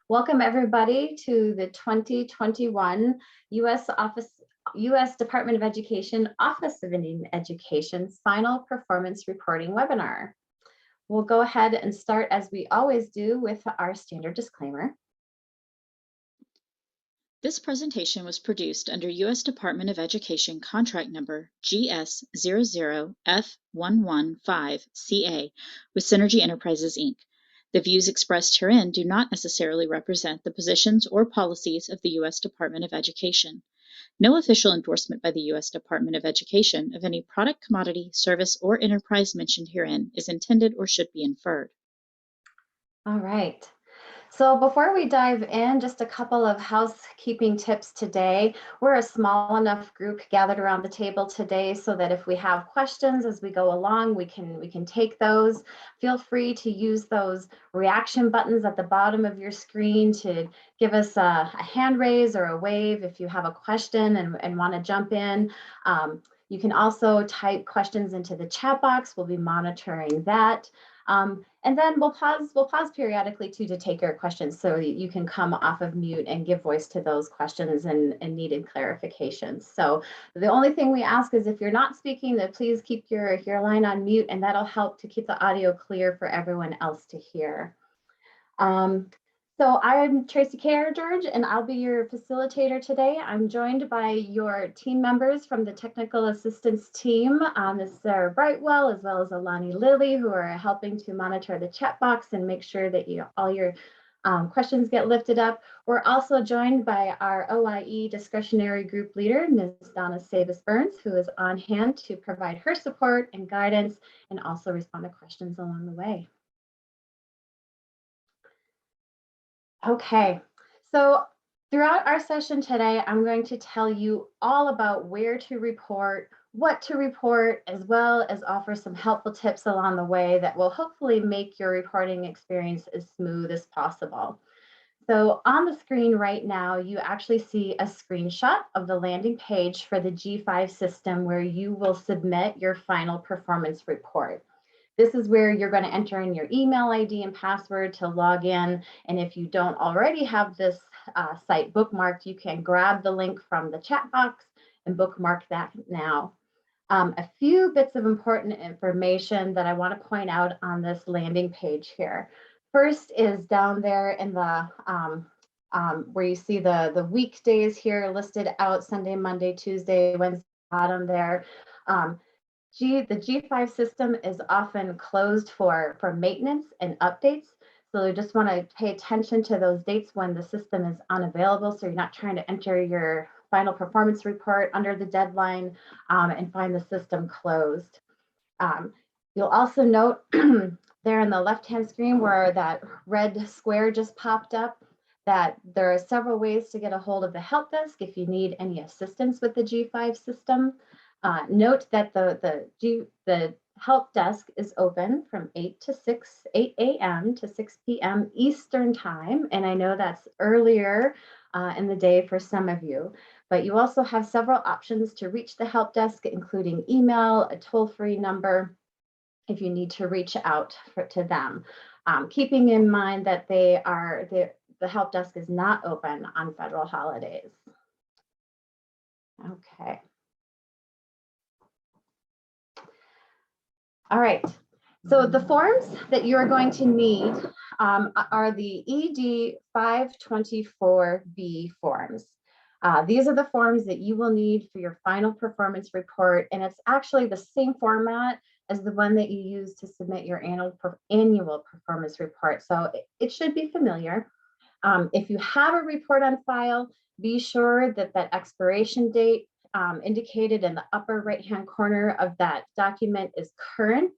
Welcome everybody to the 2021 U.S. Department of Education Office of Indian Education's Final Performance Reporting webinar. We'll go ahead and start as we always do with our standard disclaimer. This presentation was produced under U.S. Department of Education contract number GS00F115CA with Synergy Enterprises, Inc. The views expressed herein do not necessarily represent the positions or policies of the U.S. Department of Education. No official endorsement by the U.S. Department of Education of any product, commodity, service, or enterprise mentioned herein is intended or should be inferred. All right. So before we dive in, just a couple of housekeeping tips today. We're a small enough group gathered around the table today so that if we have questions as we go along, we can take those. Feel free to use those reaction buttons at the bottom of your screen to give us a hand raise or a wave if you have a question and want to jump in. You can also type questions into the chat box. We'll be monitoring that. And then we'll pause periodically too to take your questions so you can come off of mute and give voice to those questions and needed clarifications. So the only thing we ask is if you're not speaking, that please keep your line on mute, and that'll help to keep the audio clear for everyone else to hear. So I'm Tracy George, and I'll be your facilitator today. I'm joined by your team members from the technical assistance team. This is Sarah Brightwell, as well as Alani Lilly, who are helping to monitor the chat box and make sure that all your questions get lifted up. We're also joined by our OIE discretionary group leader, Ms. Donna Savis-Burns, who is on hand to provide her support and guidance and also respond to questions along the way. Okay, so throughout our session today, I'm going to tell you all about where to report, what to report, as well as offer some helpful tips along the way that will hopefully make your reporting experience as smooth as possible. So on the screen right now, you actually see a screenshot of the landing page for the G5 system where you will submit your final performance report. This is where you're going to enter in your email ID and password to log in. And if you don't already have this site bookmarked, you can grab the link from the chat box and bookmark that now. A few bits of important information that I want to point out on this landing page here. First is down there in the where you see the weekdays here listed out: Sunday, Monday, Tuesday, Wednesday, bottom there. The G5 system is often closed for maintenance and updates. So you just want to pay attention to those dates when the system is unavailable, so you're not trying to enter your final performance report under the deadline and find the system closed. You'll also note there in the left-hand screen where that red square just popped up that there are several ways to get a hold of the help desk if you need any assistance with the G5 system. Note that the help desk is open from 8 a.m. to 6 p.m. Eastern time, and I know that's earlier in the day for some of you, but you also have several options to reach the help desk, including email, a toll-free number if you need to reach out to them. Keeping in mind that the help desk is not open on federal holidays. Okay. All right, so the forms that you're going to need are the ED 524B forms. These are the forms that you will need for your final performance report, and it's actually the same format as the one that you use to submit your annual performance report, so it should be familiar. If you have a report on file, be sure that that expiration date indicated in the upper right-hand corner of that document is current.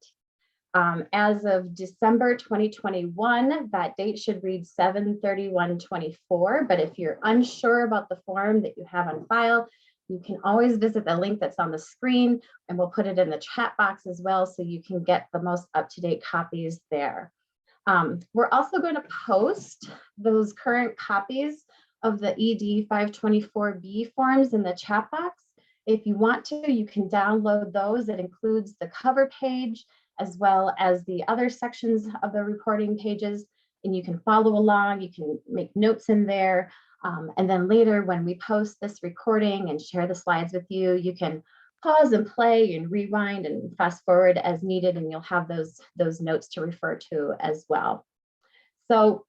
As of December 2021, that date should read 7/31/24, but if you're unsure about the form that you have on file, you can always visit the link that's on the screen, and we'll put it in the chat box as well so you can get the most up-to-date copies there. We're also going to post those current copies of the ED 524B forms in the chat box. If you want to, you can download those. It includes the cover page as well as the other sections of the reporting pages. and you can follow along. You can make notes in there. And then later when we post this recording and share the slides with you, you can pause and play and rewind and fast forward as needed, and you'll have those notes to refer to as well. So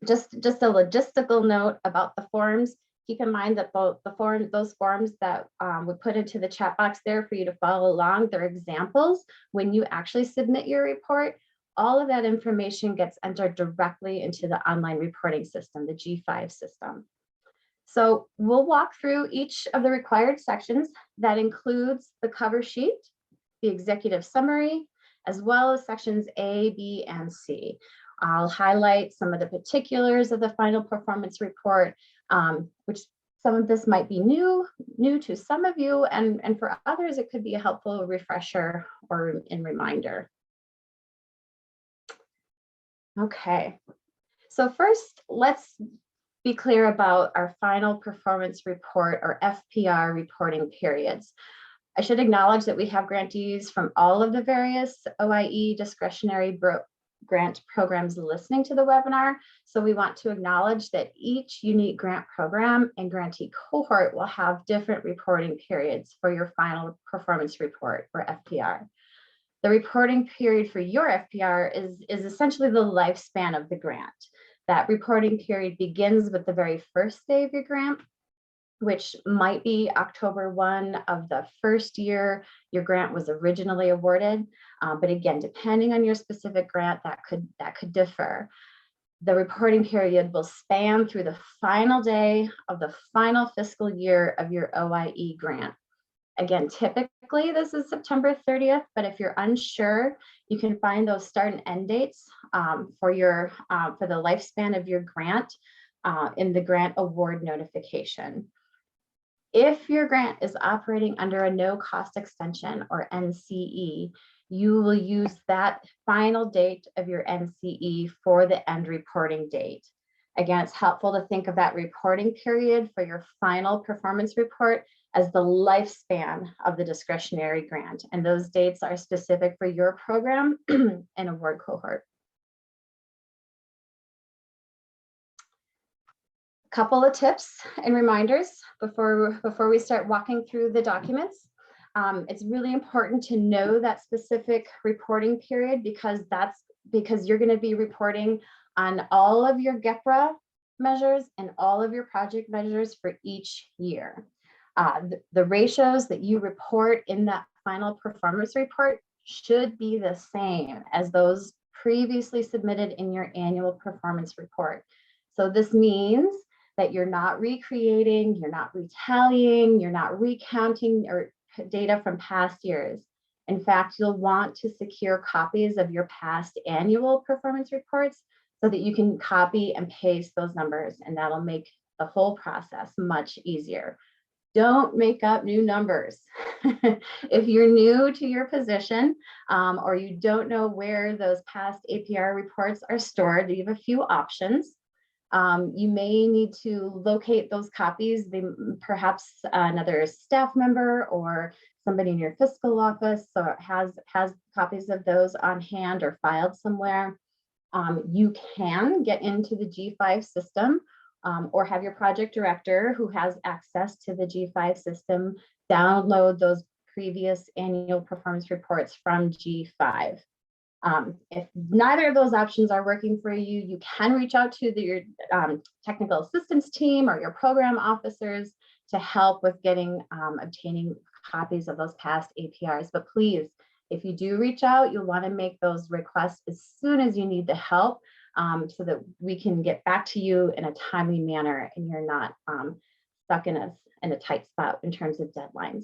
just a logistical note about the forms. Keep in mind that those forms that we put into the chat box there for you to follow along, they're examples. When you actually submit your report, all of that information gets entered directly into the online reporting system, the G5 system. So we'll walk through each of the required sections. That includes the cover sheet, the executive summary, as well as sections A, B, and C. I'll highlight some of the particulars of the final performance report, which some of this might be new to some of you, and for others, it could be a helpful refresher or in reminder. Okay, so first, let's be clear about our final performance report, or FPR reporting periods. I should acknowledge that we have grantees from all of the various OIE discretionary grant programs listening to the webinar. So we want to acknowledge that each unique grant program and grantee cohort will have different reporting periods for your final performance report, or FPR. The reporting period for your FPR is essentially the lifespan of the grant. That reporting period begins with the very first day of your grant, which might be October 1 of the first year your grant was originally awarded. But again, depending on your specific grant, that could differ. The reporting period will span through the final day of the final fiscal year of your OIE grant. Again, typically this is September 30th, but if you're unsure, you can find those start and end dates for the lifespan of your grant in the grant award notification. If your grant is operating under a no cost extension, or NCE, you will use that final date of your NCE for the end reporting date. Again, it's helpful to think of that reporting period for your final performance report as the lifespan of the discretionary grant, and those dates are specific for your program and award cohort. Couple of tips and reminders before we start walking through the documents. It's really important to know that specific reporting period, because you're going to be reporting on all of your GPRA measures and all of your project measures for each year. The ratios that you report in that final performance report should be the same as those previously submitted in your annual performance report. So this means that you're not recreating, you're not retallying, you're not recounting or data from past years. In fact, you'll want to secure copies of your past annual performance reports so that you can copy and paste those numbers, and that'll make the whole process much easier. Don't make up new numbers. If you're new to your position or you don't know where those past APR reports are stored, you have a few options. You may need to locate those copies. Perhaps another staff member or somebody in your fiscal office has copies of those on hand or filed somewhere. You can get into the G5 system or have your project director who has access to the G5 system download those previous annual performance reports from G5. If neither of those options are working for you, you can reach out to your technical assistance team or your program officers to help with obtaining copies of those past APRs. But please, if you do reach out, you'll want to make those requests as soon as you need the help so that we can get back to you in a timely manner and you're not stuck in a tight spot in terms of deadlines.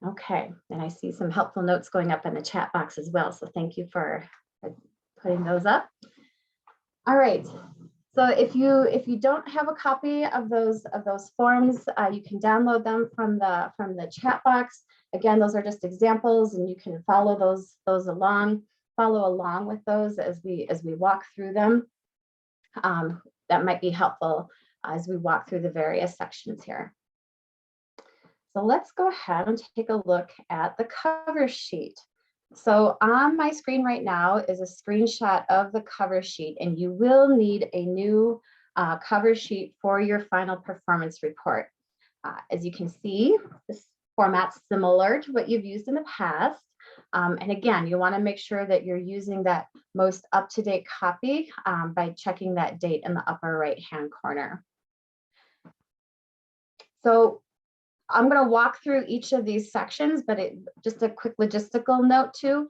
Okay, and I see some helpful notes going up in the chat box as well, so thank you for putting those up. All right, so if you don't have a copy of those forms, you can download them from the chat box. Again, those are just examples, and you can follow along with those as we walk through them. That might be helpful as we walk through the various sections here. So let's go ahead and take a look at the cover sheet. So on my screen right now is a screenshot of the cover sheet, and you will need a new cover sheet for your final performance report. As you can see, this format's similar to what you've used in the past. And again, you want to make sure that you're using that most up-to-date copy by checking that date in the upper right-hand corner. So I'm going to walk through each of these sections, but just a quick logistical note too.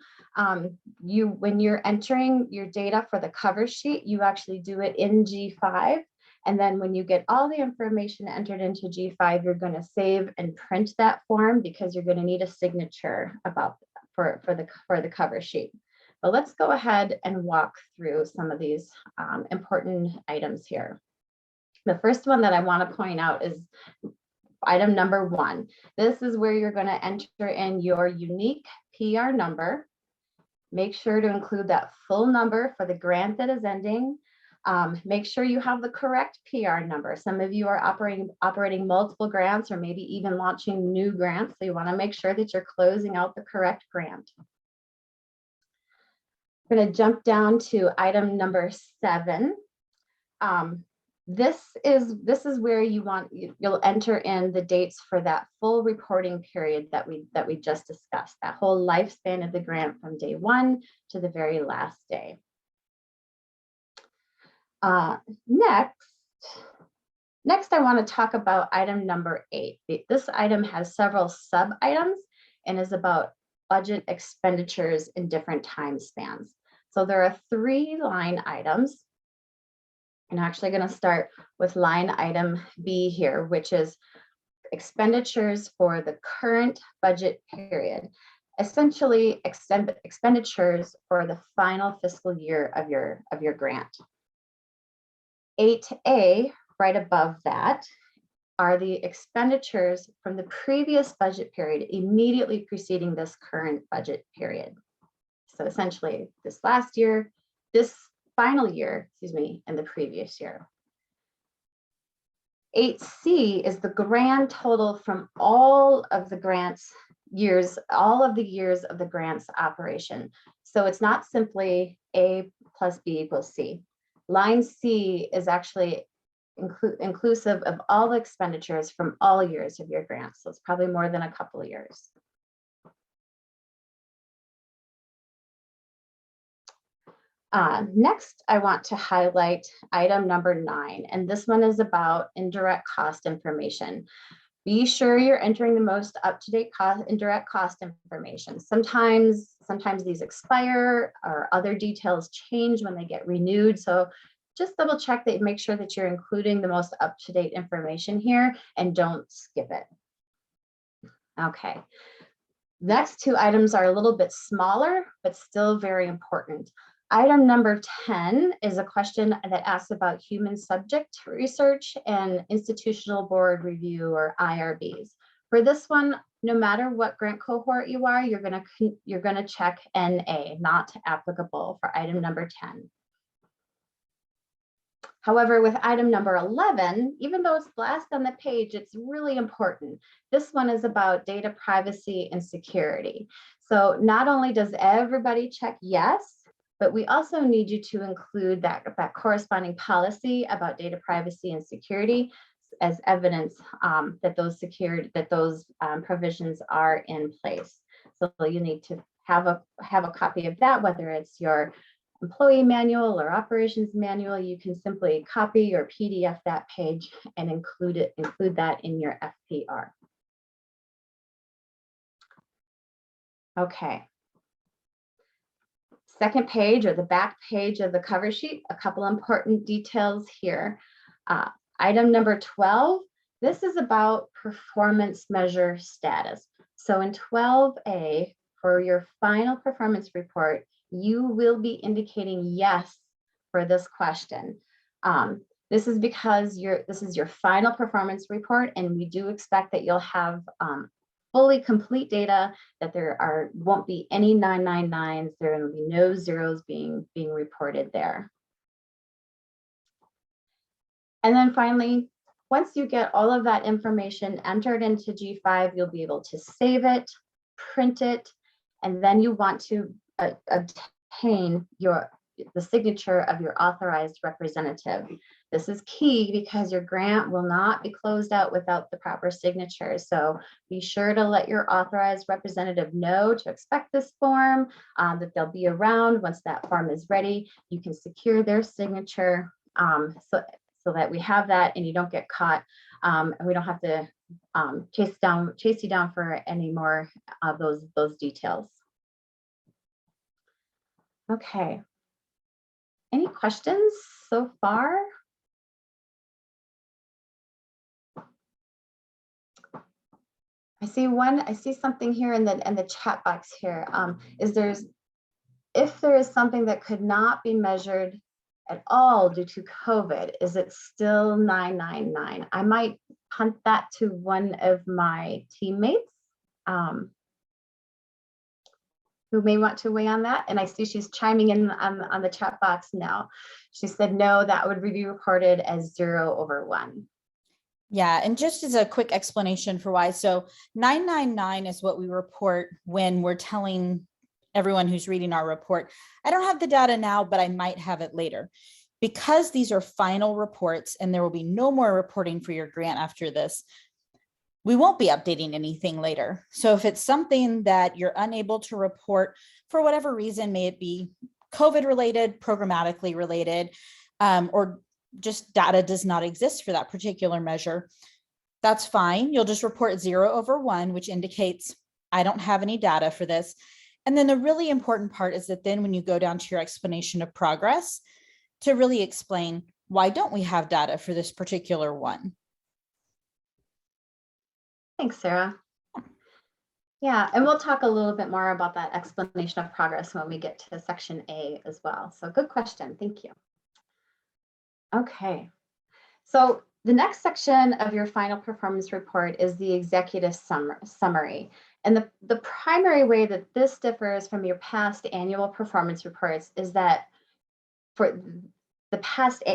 When you're entering your data for the cover sheet, you actually do it in G5. And then when you get all the information entered into G5, you're going to save and print that form because you're going to need a signature for the cover sheet. But let's go ahead and walk through some of these important items here. The first one that I want to point out is item number 1. This is where you're going to enter in your unique PR number. Make sure to include that full number for the grant that is ending. Make sure you have the correct PR number. Some of you are operating multiple grants or maybe even launching new grants. So you want to make sure that you're closing out the correct grant. I'm going to jump down to item number 7. This is where you'll enter in the dates for that full reporting period that we just discussed, that whole lifespan of the grant from day 1 to the very last day. Next, I want to talk about item number 8. This item has several sub items and is about budget expenditures in different time spans. So there are 3 line items. I'm actually going to start with line item B here, which is expenditures for the current budget period, essentially expenditures for the final fiscal year of your grant. 8A, right above that, are the expenditures from the previous budget period immediately preceding this current budget period. So essentially this last year, this final year, and the previous year. 8C is the grand total from all of the grants years, all of the years of the grants operation. So it's not simply A plus B equals C. Line C is actually inclusive of all the expenditures from all years of your grants. So it's probably more than a couple of years. Next, I want to highlight item number 9, and this one is about indirect cost information. Be sure you're entering the most up-to-date indirect cost information. Sometimes these expire or other details change when they get renewed. So just double check that, make sure that you're including the most up-to-date information here and don't skip it. Okay. Next 2 items are a little bit smaller, but still very important. Item number 10 is a question that asks about human subject research and institutional board review, or IRBs. For this one, no matter what grant cohort you are, you're gonna check NA, not applicable, for item number 10. However, with item number 11, even though it's last on the page, it's really important. This one is about data privacy and security. So not only does everybody check yes, but we also need you to include that corresponding policy about data privacy and security as evidence that those provisions are in place. So you need to have a copy of that, whether it's your employee manual or operations manual. You can simply copy or PDF that page and include that in your FPR. Okay. Second page, or the back page of the cover sheet, a couple important details here. Item number 12, this is about performance measure status. So in 12A, for your final performance report, you will be indicating yes for this question. This is because this is your final performance report, and we do expect that you'll have fully complete data, that there won't be any 999s, there will be no zeros being reported there. And then finally, once you get all of that information entered into G5, you'll be able to save it, print it, And then you want to obtain the signature of your authorized representative. This is key because your grant will not be closed out without the proper signature. So be sure to let your authorized representative know to expect this form, that they'll be around once that form is ready. You can secure their signature so that we have that and you don't get caught, and we don't have to chase you down for any more of those details. Okay. Any questions so far? I see something here in the chat box here. If there is something that could not be measured at all due to COVID, is it still 999? I might punt that to one of my teammates who may want to weigh on that. And I see she's chiming in on the chat box now. She said, no, that would be reported as 0/1. Yeah, and just as a quick explanation for why. So 999 is what we report when we're telling everyone who's reading our report, I don't have the data now, but I might have it later. Because these are final reports and there will be no more reporting for your grant after this, we won't be updating anything later. So if it's something that you're unable to report for whatever reason, may it be COVID related, programmatically related, or just data does not exist for that particular measure, that's fine. You'll just report 0/1, which indicates I don't have any data for this. And then the really important part is that then when you go down to your explanation of progress, to really explain why don't we have data for this particular one. Thanks, Sarah. Yeah, and we'll talk a little bit more about that explanation of progress when we get to section A as well. So good question, thank you. Okay, so the next section of your final performance report is the executive summary. And the primary way that this differs from your past annual performance reports is that for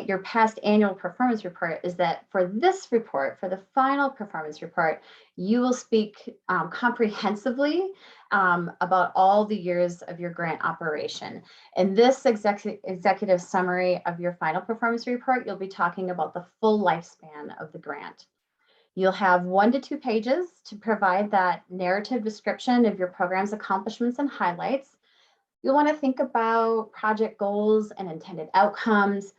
your past annual performance report is that for this report, for the final performance report, you will speak comprehensively about all the years of your grant operation. In this executive summary of your final performance report, you'll be talking about the full lifespan of the grant. You'll have 1 to 2 pages to provide that narrative description of your program's accomplishments and highlights. You'll want to think about project goals and intended outcomes,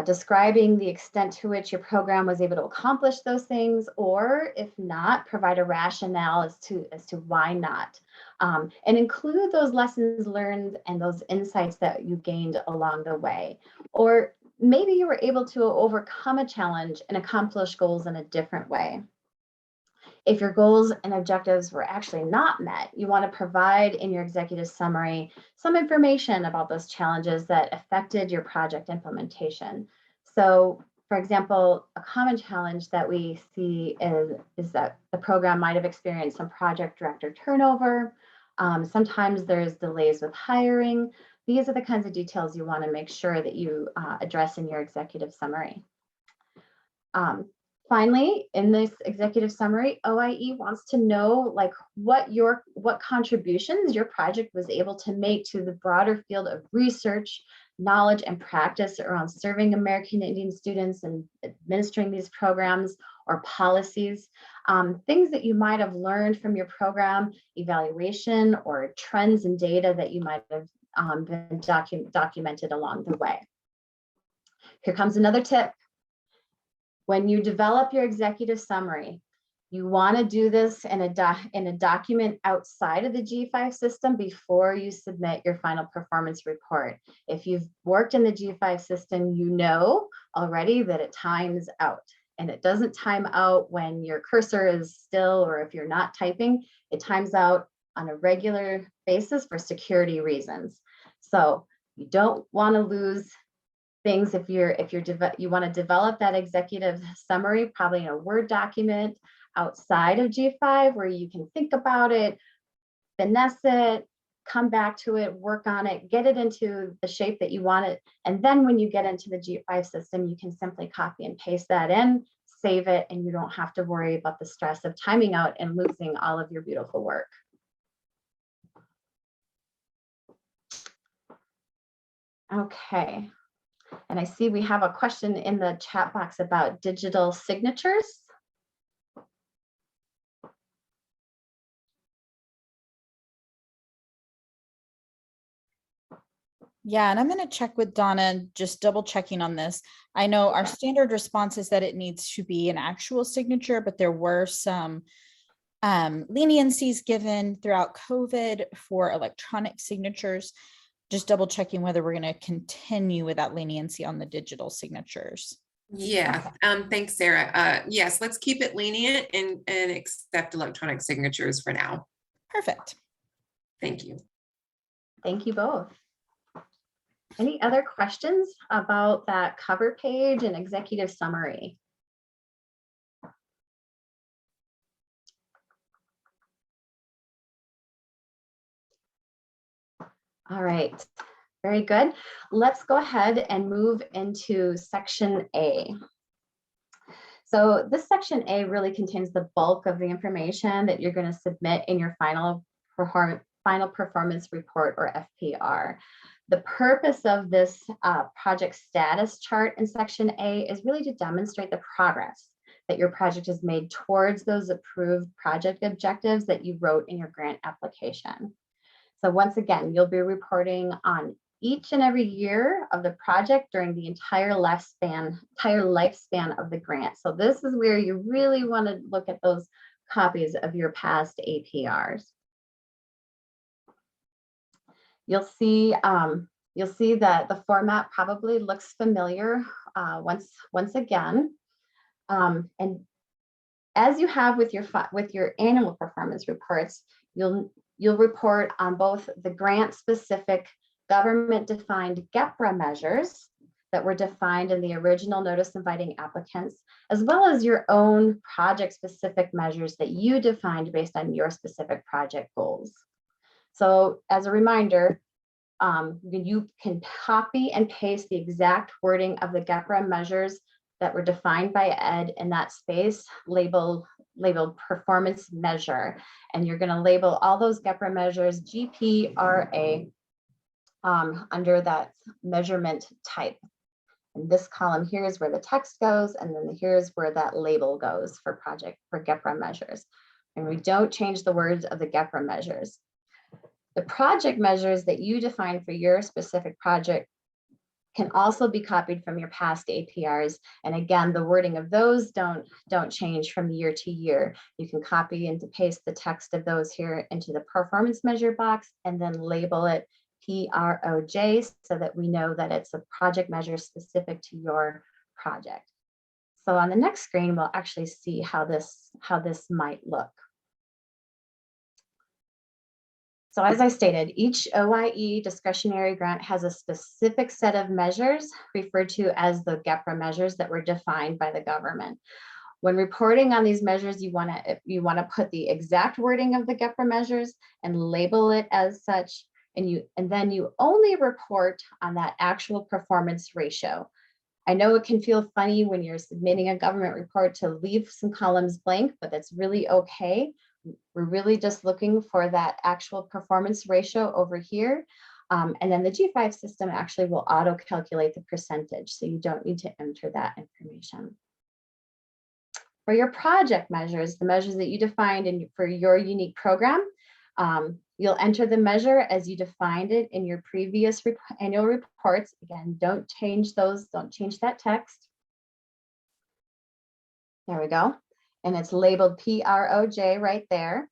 describing the extent to which your program was able to accomplish those things, or if not, provide a rationale as to why not. And include those lessons learned and those insights that you gained along the way. Or maybe you were able to overcome a challenge and accomplish goals in a different way. If your goals and objectives were actually not met, you want to provide in your executive summary some information about those challenges that affected your project implementation. So, for example, a common challenge that we see is that the program might have experienced some project director turnover. Sometimes there's delays with hiring. These are the kinds of details you want to make sure that you address in your executive summary. Finally, in this executive summary, OIE wants to know what contributions your project was able to make to the broader field of research, knowledge, and practice around serving American Indian students and administering these programs or policies. Things that you might have learned from your program evaluation or trends and data that you might have been documented along the way. Here comes another tip. When you develop your executive summary, you want to do this in a document outside of the G5 system before you submit your final performance report. If you've worked in the G5 system, you know already that it times out. And it doesn't time out when your cursor is still or if you're not typing. It times out on a regular basis for security reasons. So you don't want to lose things if you want to develop that executive summary, probably in a Word document outside of G5 where you can think about it, finesse it, come back to it, work on it, get it into the shape that you want it. And then when you get into the G5 system, you can simply copy and paste that in, save it, and you don't have to worry about the stress of timing out and losing all of your beautiful work. Okay. And I see we have a question in the chat box about digital signatures. Yeah, and I'm going to check with Donna, just double checking on this. I know our standard response is that it needs to be an actual signature, but there were some leniencies given throughout COVID for electronic signatures. Just double checking whether we're going to continue with that leniency on the digital signatures. Yeah, thanks, Sarah. Yes, let's keep it lenient and accept electronic signatures for now. Perfect. Thank you. Thank you both. Any other questions about that cover page and executive summary? All right, very good. Let's go ahead and move into section A. So this section A really contains the bulk of the information that you're going to submit in your final performance report, or FPR. The purpose of this project status chart in section A is really to demonstrate the progress that your project has made towards those approved project objectives that you wrote in your grant application. So once again, you'll be reporting on each and every year of the project during the entire lifespan of the grant. So this is where you really want to look at those copies of your past APRs. You'll see that the format probably looks familiar once again. And as you have with your annual performance reports, you'll report on both the grant-specific government-defined GPRA measures that were defined in the original notice inviting applicants, as well as your own project-specific measures that you defined based on your specific project goals. So as a reminder, you can copy and paste the exact wording of the GPRA measures that were defined by ED in that space, labeled performance measure. And you're going to label all those GPRA measures GPRA under that measurement type. And this column here is where the text goes, and then here's where that label goes for GPRA measures. And we don't change the words of the GPRA measures. The project measures that you define for your specific project can also be copied from your past APRs. And again, the wording of those don't change from year to year. You can copy and paste the text of those here into the performance measure box and then label it PROJ so that we know that it's a project measure specific to your project. So on the next screen, we'll actually see how this might look. So as I stated, each OIE discretionary grant has a specific set of measures referred to as the GPRA measures that were defined by the government. When reporting on these measures, you want to put the exact wording of the GPRA measures and label it as such, and then you only report on that actual performance ratio. I know it can feel funny when you're submitting a government report to leave some columns blank, but that's really okay. We're really just looking for that actual performance ratio over here. And then the G5 system actually will auto calculate the percentage, so you don't need to enter that information. For your project measures, the measures that you defined for your unique program, you'll enter the measure as you defined it in your previous annual reports. Again, don't change those, don't change that text. There we go. And it's labeled PROJ right there.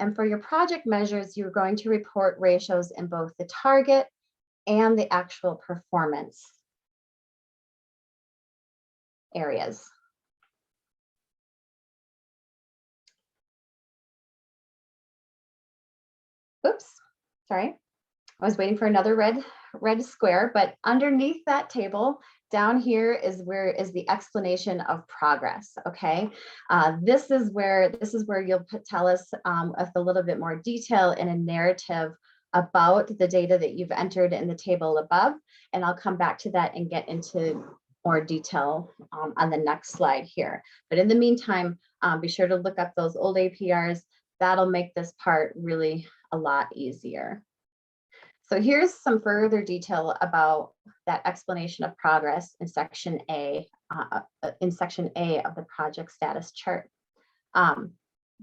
And for your project measures, you're going to report ratios in both the target and the actual performance areas. Oops, sorry. I was waiting for another red square, but underneath that table, down here is the explanation of progress. Okay, this is where you'll tell us with a little bit more detail in a narrative about the data that you've entered in the table above, and I'll come back to that and get into more detail on the next slide here. But in the meantime, be sure to look up those old APRs. That'll make this part really a lot easier. So here's some further detail about that explanation of progress in section A of the project status chart.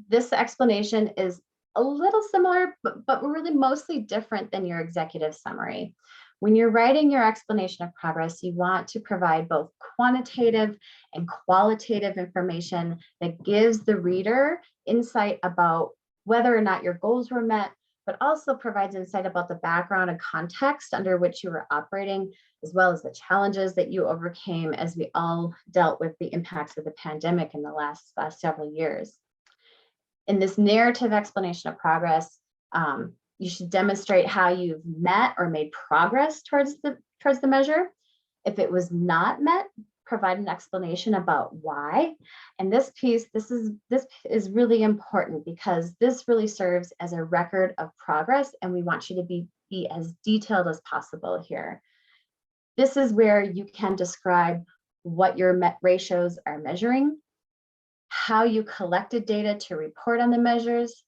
This explanation is a little similar, but really mostly different than your executive summary. When you're writing your explanation of progress, you want to provide both quantitative and qualitative information that gives the reader insight about whether or not your goals were met, but also provides insight about the background and context under which you were operating, as well as the challenges that you overcame as we all dealt with the impacts of the pandemic in the last several years. In this narrative explanation of progress, you should demonstrate how you've met or made progress towards the measure. If it was not met, provide an explanation about why. And this is really important because this really serves as a record of progress, and we want you to be as detailed as possible here. This is where you can describe what your ratios are measuring, how you collected data to report on the measures,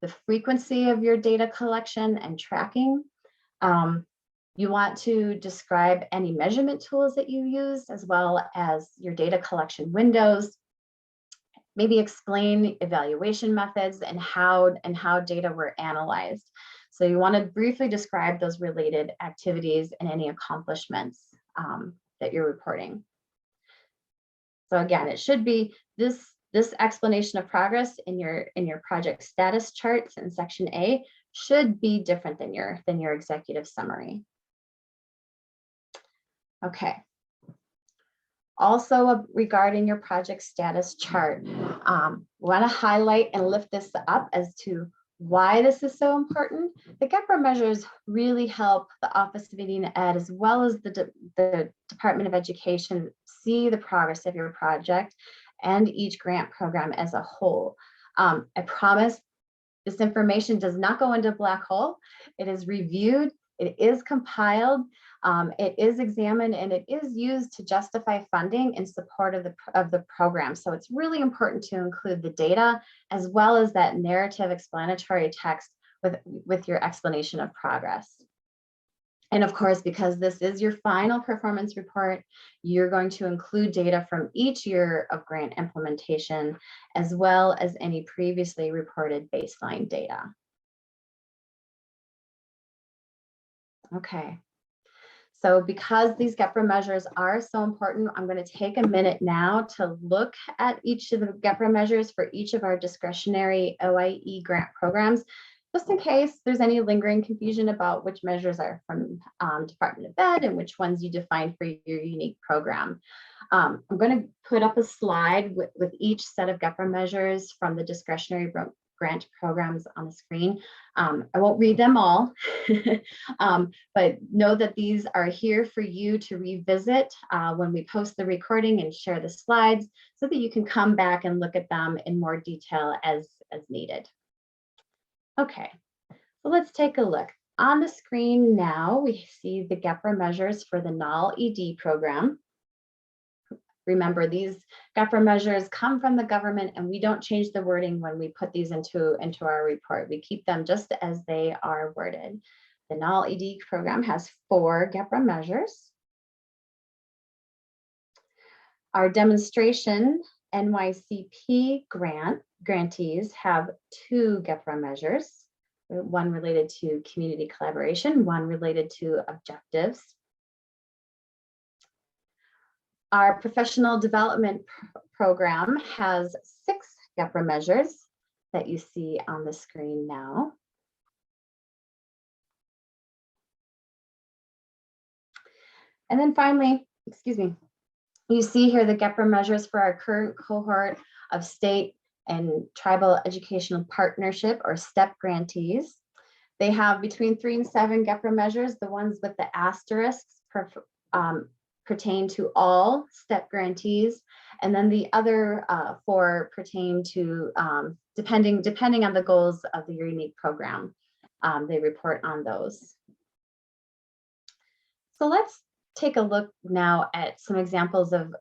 the frequency of your data collection and tracking. You want to describe any measurement tools that you use, as well as your data collection windows. Maybe explain evaluation methods and how data were analyzed. So you want to briefly describe those related activities and any accomplishments that you're reporting. So again, it should be this explanation of progress in your project status charts in section A should be different than your executive summary. Okay. Also, regarding your project status chart, we want to highlight and lift this up as to why this is so important. The GPRA measures really help the Office of Leading Ed, as well as the Department of Education, see the progress of your project and each grant program as a whole. I promise this information does not go into a black hole. It is reviewed, it is compiled, it is examined, and it is used to justify funding in support of the program. So it's really important to include the data as well as that narrative explanatory text with your explanation of progress. And of course, because this is your final performance report, you're going to include data from each year of grant implementation, as well as any previously reported baseline data. Okay. So because these GPRA measures are so important, I'm going to take a minute now to look at each of the GPRA measures for each of our discretionary OIE grant programs, just in case there's any lingering confusion about which measures are from Department of Ed and which ones you define for your unique program. I'm going to put up a slide with each set of GPRA measures from the discretionary grant programs on the screen. I won't read them all, but know that these are here for you to revisit when we post the recording and share the slides so that you can come back and look at them in more detail as needed. Okay, so let's take a look. On the screen now, we see the GPRA measures for the NAL ED program. Remember, these GPRA measures come from the government, and we don't change the wording when we put these into our report. We keep them just as they are worded. The NAL ED program has 4 GPRA measures. Our demonstration NYCP grantees have 2 GPRA measures, one related to community collaboration, one related to objectives. Our professional development program has 6 GPRA measures that you see on the screen now. And then finally, you see here the GPRA measures for our current cohort of state and tribal educational partnership, or STEP grantees. They have between 3 and 7 GPRA measures. The ones with the asterisks pertain to all STEP grantees, and then the other 4 pertain to depending on the goals of your unique program. They report on those. So let's take a look now at some examples of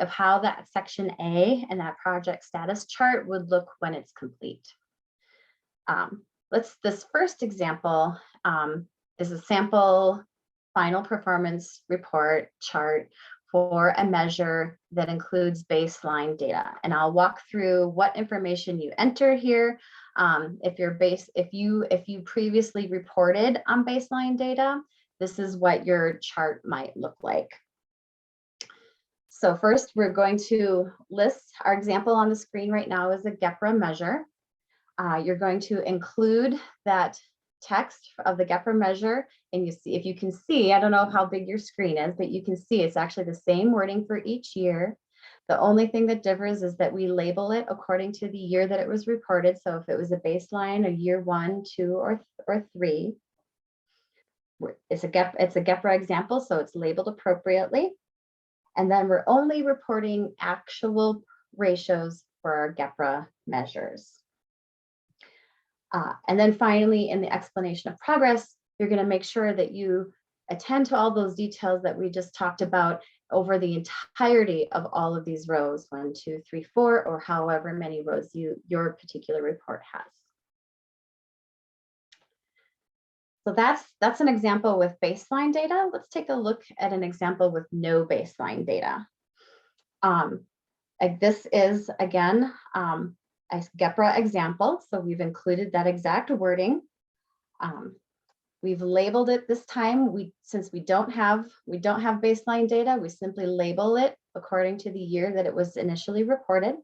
how that section A and that project status chart would look when it's complete. This first example is a sample final performance report chart for a measure that includes baseline data. And I'll walk through what information you enter here. If you previously reported on baseline data, this is what your chart might look like. So first, we're going to list our example on the screen right now is a GPRA measure. You're going to include that text of the GPRA measure, and you see, if you can see, I don't know how big your screen is, but you can see it's actually the same wording for each year. The only thing that differs is that we label it according to the year that it was reported. So if it was a baseline, a year 1, 2, or 3, it's a GPRA example, so it's labeled appropriately. And then we're only reporting actual ratios for our GPRA measures. And then finally, in the explanation of progress, you're going to make sure that you attend to all those details that we just talked about over the entirety of all of these rows, 1, 2, 3, 4, or however many rows your particular report has. So that's an example with baseline data. Let's take a look at an example with no baseline data. This is, again, a GPRA example, so we've included that exact wording. We've labeled it this time. Since we don't have baseline data, we simply label it according to the year that it was initially reported.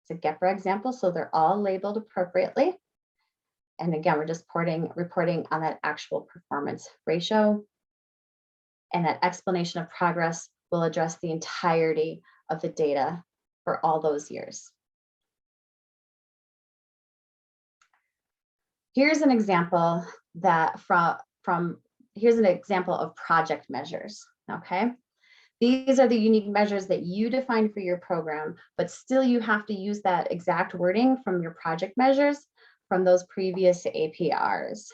It's a GPRA example, so they're all labeled appropriately. And again, we're just reporting on that actual performance ratio. And that explanation of progress will address the entirety of the data for all those years. Here's an example here's an example of project measures, okay? These are the unique measures that you define for your program, but still you have to use that exact wording from your project measures from those previous APRs.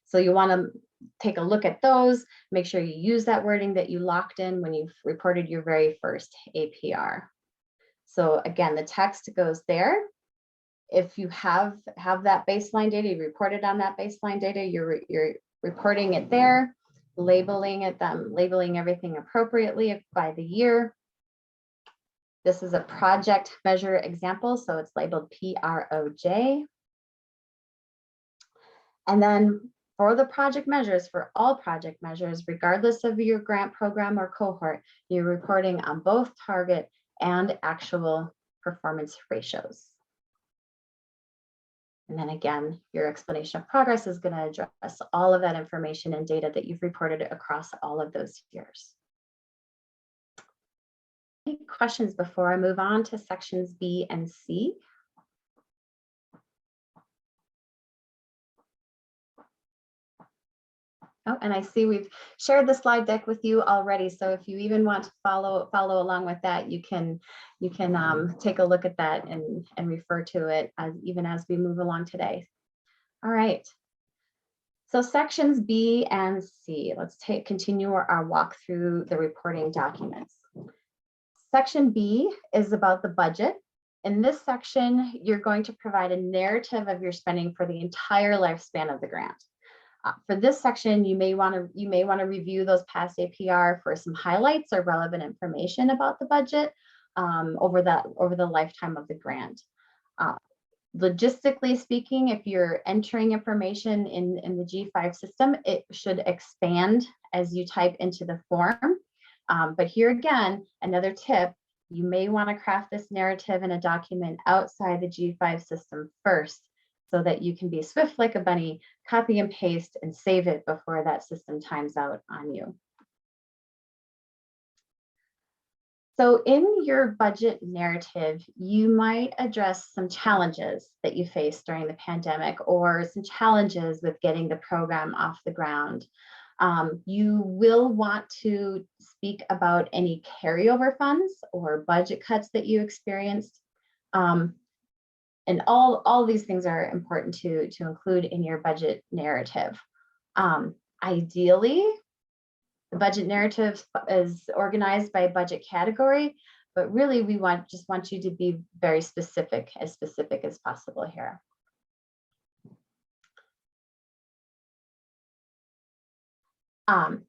So you want to take a look at those, make sure you use that wording that you locked in when you've reported your very first APR. So again, the text goes there. If you have that baseline data, you reported on that baseline data, you're reporting it there, labeling everything appropriately by the year. This is a project measure example, so it's labeled PROJ. And then for the project measures, for all project measures, regardless of your grant program or cohort, you're reporting on both target and actual performance ratios. And then again, your explanation of progress is going to address all of that information and data that you've reported across all of those years. Any questions before I move on to sections B and C? Oh, and I see we've shared the slide deck with you already. So if you even want to follow along with that, you can take a look at that and refer to it even as we move along today. All right. So sections B and C, let's continue our walk through the reporting documents. Section B is about the budget. In this section, you're going to provide a narrative of your spending for the entire lifespan of the grant. For this section, you may want to review those past APR for some highlights or relevant information about the budget over the lifetime of the grant. Logistically speaking, if you're entering information in the G5 system, it should expand as you type into the form. But here again, another tip, you may want to craft this narrative in a document outside the G5 system first, so that you can be swift like a bunny, copy and paste and save it before that system times out on you. So in your budget narrative, you might address some challenges that you faced during the pandemic or some challenges with getting the program off the ground. You will want to speak about any carryover funds or budget cuts that you experienced. And all these things are important to include in your budget narrative. Ideally, the budget narrative is organized by budget category, but really we just want you to be very specific as possible here.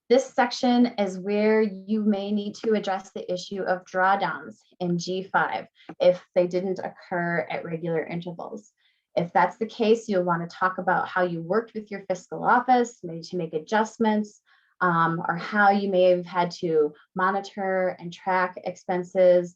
This section is where you may need to address the issue of drawdowns in G5 if they didn't occur at regular intervals. If that's the case, you'll want to talk about how you worked with your fiscal office, maybe to make adjustments, or how you may have had to monitor and track expenses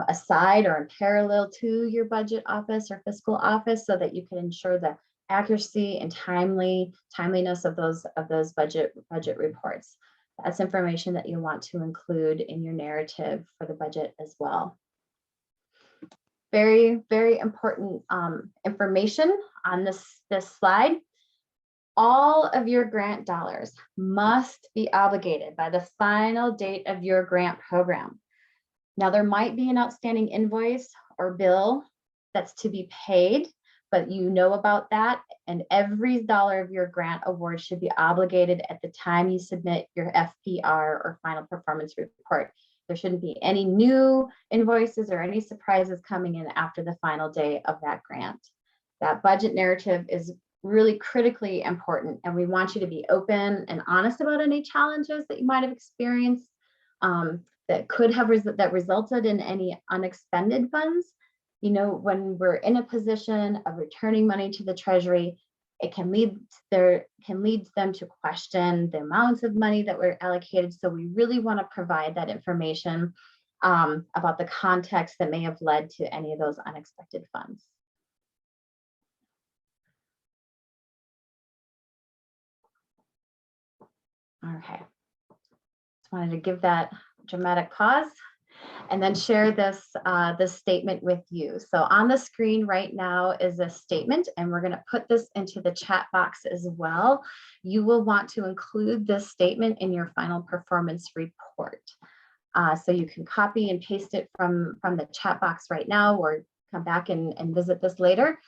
aside or in parallel to your budget office or fiscal office, so that you can ensure the accuracy and timeliness of those budget reports. That's information that you want to include in your narrative for the budget as well. Very, very important information on this slide. All of your grant dollars must be obligated by the final date of your grant program. Now, there might be an outstanding invoice or bill that's to be paid, but you know about that, and every dollar of your grant award should be obligated at the time you submit your FPR or final performance report. There shouldn't be any new invoices or any surprises coming in after the final day of that grant. That budget narrative is really critically important, and we want you to be open and honest about any challenges that you might have experienced that could have resulted in any unexpended funds. You know, when we're in a position of returning money to the Treasury, it can lead them to question the amounts of money that were allocated. So we really want to provide that information about the context that may have led to any of those unexpected funds. Okay, just wanted to give that dramatic pause and then share this statement with you. So on the screen right now is a statement, and we're going to put this into the chat box as well. You will want to include this statement in your final performance report. So you can copy and paste it from the chat box right now, or come back and visit this later.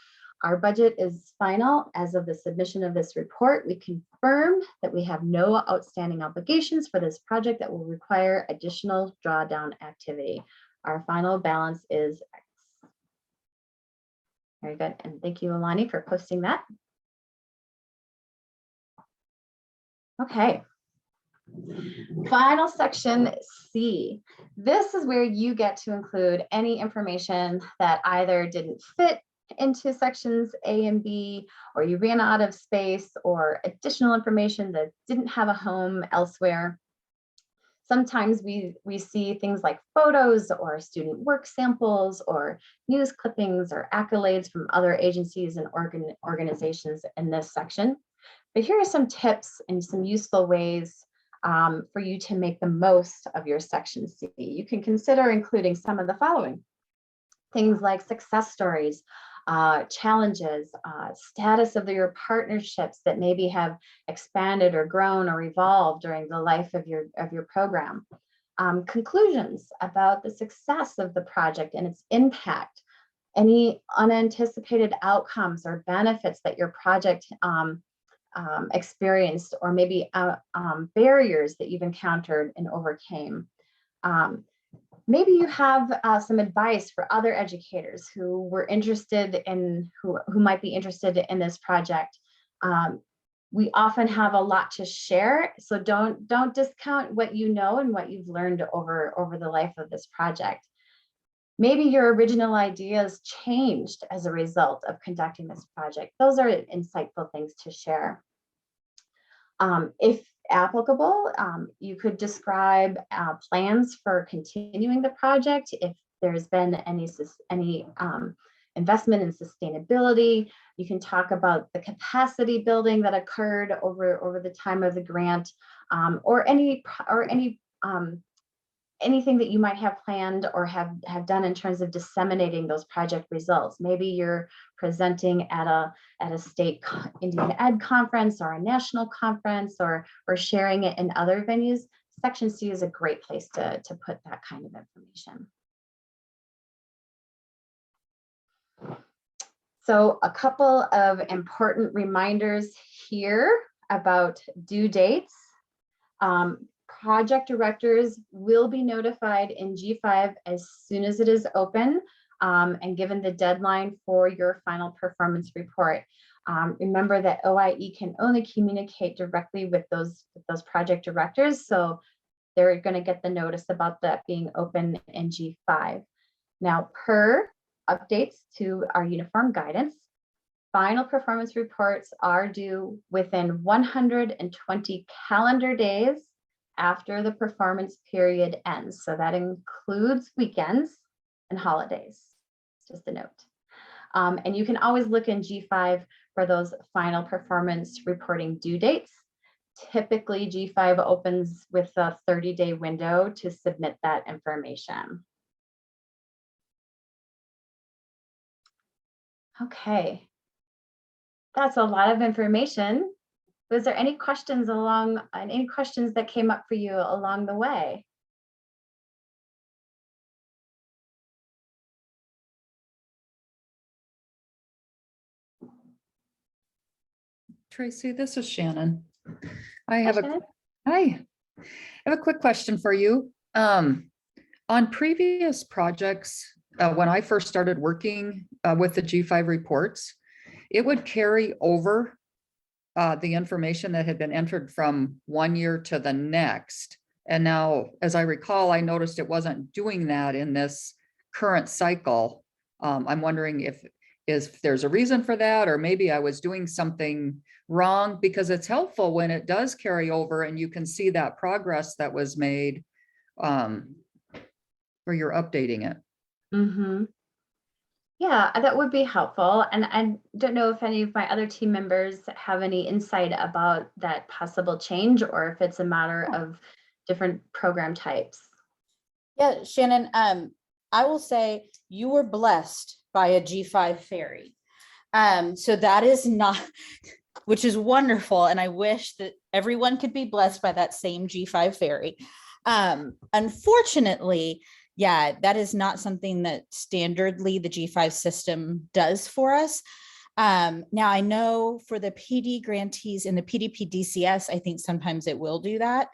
Our budget is final as of the submission of this report. We confirm that we have no outstanding obligations for this project that will require additional drawdown activity. Our final balance is X. Very good, and thank you, Alani, for posting that. Okay. Final section C. This is where you get to include any information that either didn't fit into sections A and B, or you ran out of space, or additional information that didn't have a home elsewhere. Sometimes we see things like photos or student work samples or news clippings or accolades from other agencies and organizations in this section. But here are some tips and some useful ways for you to make the most of your section C. You can consider including some of the following. Things like success stories, challenges, status of your partnerships that maybe have expanded or grown or evolved during the life of your program. Conclusions about the success of the project and its impact, any unanticipated outcomes or benefits that your project experienced, or maybe barriers that you've encountered and overcame. Maybe you have some advice for other educators who were interested in, who might be interested in this project. We often have a lot to share, so don't discount what you know and what you've learned over the life of this project. Maybe your original ideas changed as a result of conducting this project. Those are insightful things to share. If applicable, you could describe plans for continuing the project, if there's been any investment in sustainability. You can talk about the capacity building that occurred over the time of the grant, or anything that you might have planned or have done in terms of disseminating those project results. Maybe you're presenting at a state Indian Ed conference or a national conference, or sharing it in other venues. Section C is a great place to put that kind of information. So a couple of important reminders here about due dates. Project directors will be notified in G5 as soon as it is open and given the deadline for your final performance report. Remember that OIE can only communicate directly with those project directors, so they're going to get the notice about that being open in G5. Now, per updates to our uniform guidance, final performance reports are due within 120 calendar days after the performance period ends. So that includes weekends and holidays, just a note. And you can always look in G5 for those final performance reporting due dates. Typically, G5 opens with a 30-day window to submit that information. Okay, that's a lot of information. Was there any questions that came up for you along the way? Tracy, this is Shannon. I Hi, have Shannon. I have a quick question for you. On previous projects, when I first started working with the G5 reports, it would carry over the information that had been entered from one year to the next. And now, as I recall, I noticed it wasn't doing that in this current cycle. I'm wondering if there's a reason for that, or maybe I was doing something wrong, because it's helpful when it does carry over and you can see that progress that was made, where you're updating it. Mm-hmm. Yeah, that would be helpful. And I don't know if any of my other team members have any insight about that possible change, or if it's a matter of different program types. Yeah, Shannon, I will say you were blessed by a G5 ferry. So that is not, which is wonderful. And I wish that everyone could be blessed by that same G5 ferry. Unfortunately, yeah, that is not something that standardly the G5 system does for us. Now I know for the PD grantees in the PDP DCS, I think sometimes it will do that,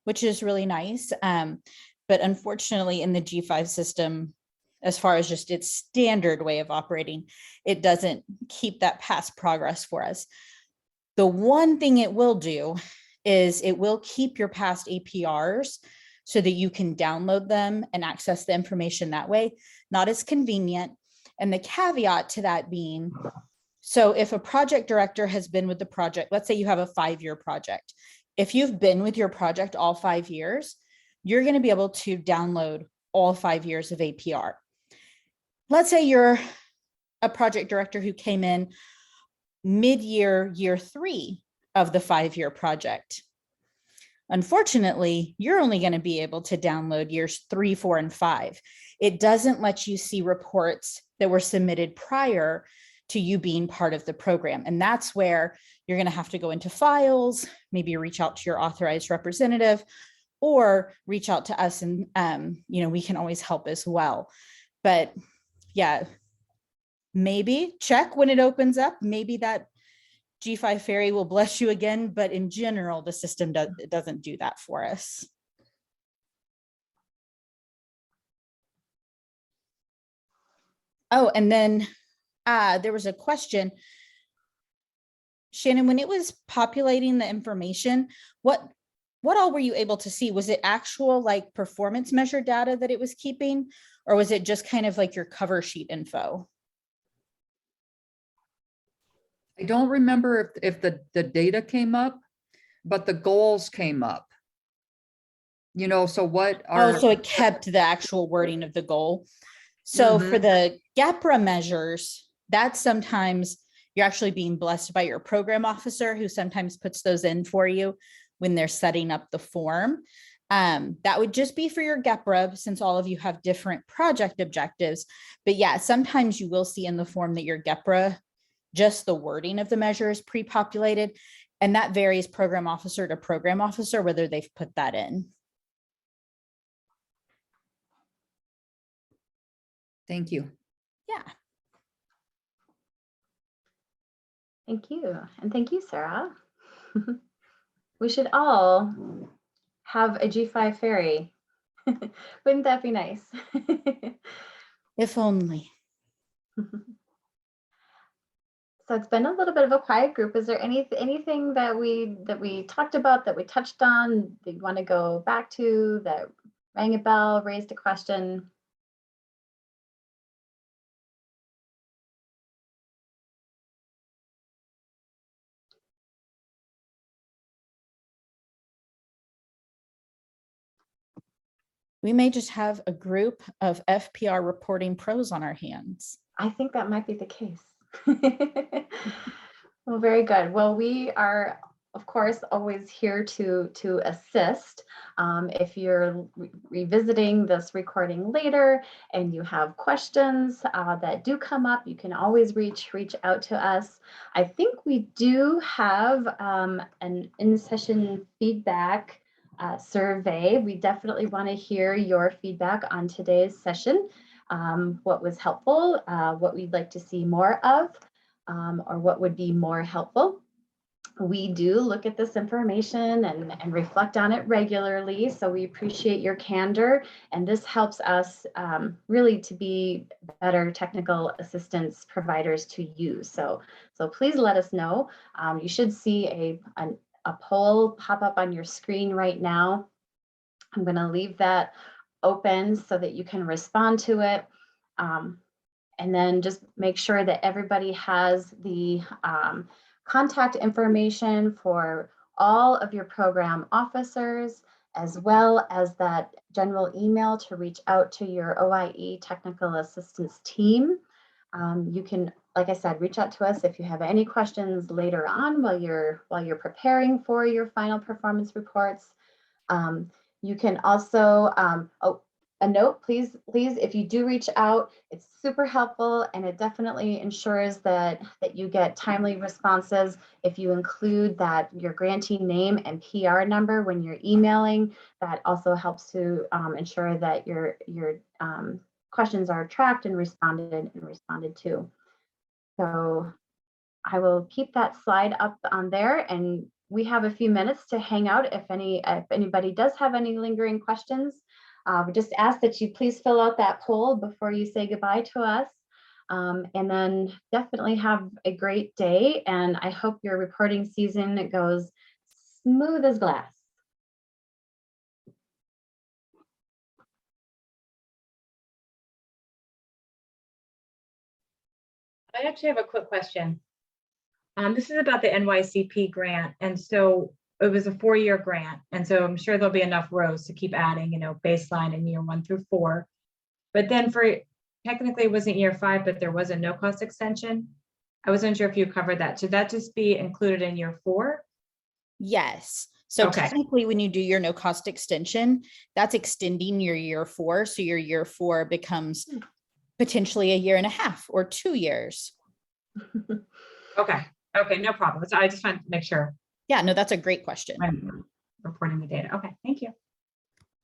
which is really nice. But unfortunately in the G5 system, as far as just its standard way of operating, it doesn't keep that past progress for us. The one thing it will do is it will keep your past APRs so that you can download them and access the information that way. Not as convenient. And the caveat to that being, so if a project director has been with the project, let's say you have a 5-year project. If you've been with your project all 5 years, you're going to be able to download all 5 years of APR. Let's say you're a project director who came in mid-year, year 3 of the 5-year project. Unfortunately, you're only going to be able to download years 3, 4, and 5. It doesn't let you see reports that were submitted prior to you being part of the program. And that's where you're going to have to go into files, maybe reach out to your authorized representative, or reach out to us, and we can always help as well. But yeah, maybe check when it opens up. Maybe that G5 ferry will bless you again, but in general, the system doesn't do that for us. Oh, and then there was a question, Shannon, when it was populating the information, what all were you able to see? Was it actual like performance measure data that it was keeping, or was it just kind of like your cover sheet info? I don't remember if the data came up, but the goals came up. So what are... Oh, so it kept the actual wording of the goal. So for the GPRA measures, that's sometimes you're actually being blessed by your program officer, who sometimes puts those in for you when they're setting up the form. That would just be for your GPRA, since all of you have different project objectives. But yeah, sometimes you will see in the form that your GPRA, just the wording of the measure is pre-populated, and that varies program officer to program officer whether they've put that in. Thank you. Yeah. Thank you. And thank you, Sarah. We should all have a G5 ferry. Wouldn't that be nice? If only. So it's been a little bit of a quiet group. Is there anything that we talked about, that we touched on, that you want to go back to, that rang a bell, raised a question? We may just have a group of FPR reporting pros on our hands. I think that might be the case. Well, very good. Well, we are, of course, always here to assist. If you're revisiting this recording later and you have questions that do come up, you can always reach out to us. I think we do have an in-session feedback survey. We definitely want to hear your feedback on today's session. What was helpful, what we'd like to see more of, or what would be more helpful. We do look at this information and reflect on it regularly, so we appreciate your candor, and this helps us really to be better technical assistance providers to use. So please let us know. You should see a poll pop up on your screen right now. I'm going to leave that open so that you can respond to it. And then just make sure that everybody has the contact information for all of your program officers, as well as that general email to reach out to your OIE technical assistance team. You can, like I said, reach out to us if you have any questions later on while you're preparing for your final performance reports. You can also, a note, please, if you do reach out, it's super helpful, and it definitely ensures that you get timely responses. If you include that your grantee name and PR number when you're emailing, that also helps to ensure that your questions are tracked and responded to. So I will keep that slide up on there, and we have a few minutes to hang out if anybody does have any lingering questions. We just ask that you please fill out that poll before you say goodbye to us. And then definitely have a great day, and I hope your reporting season goes smooth as glass. I actually have a quick question. This is about the NYCP grant. And so it was a 4-year grant. And so I'm sure there'll be enough rows to keep adding, baseline in year 1 through 4. But then technically it wasn't year 5, but there was a no cost extension. I wasn't sure if you covered that. Should that just be included in year 4? Yes. So Okay. technically, when you do your no cost extension, that's extending your year 4. So your year 4 becomes potentially a year and a half or 2 years. Okay. Okay. No problem. So I just wanted to make sure Yeah, no, that's a great question. I'm reporting the data. Okay. Thank you.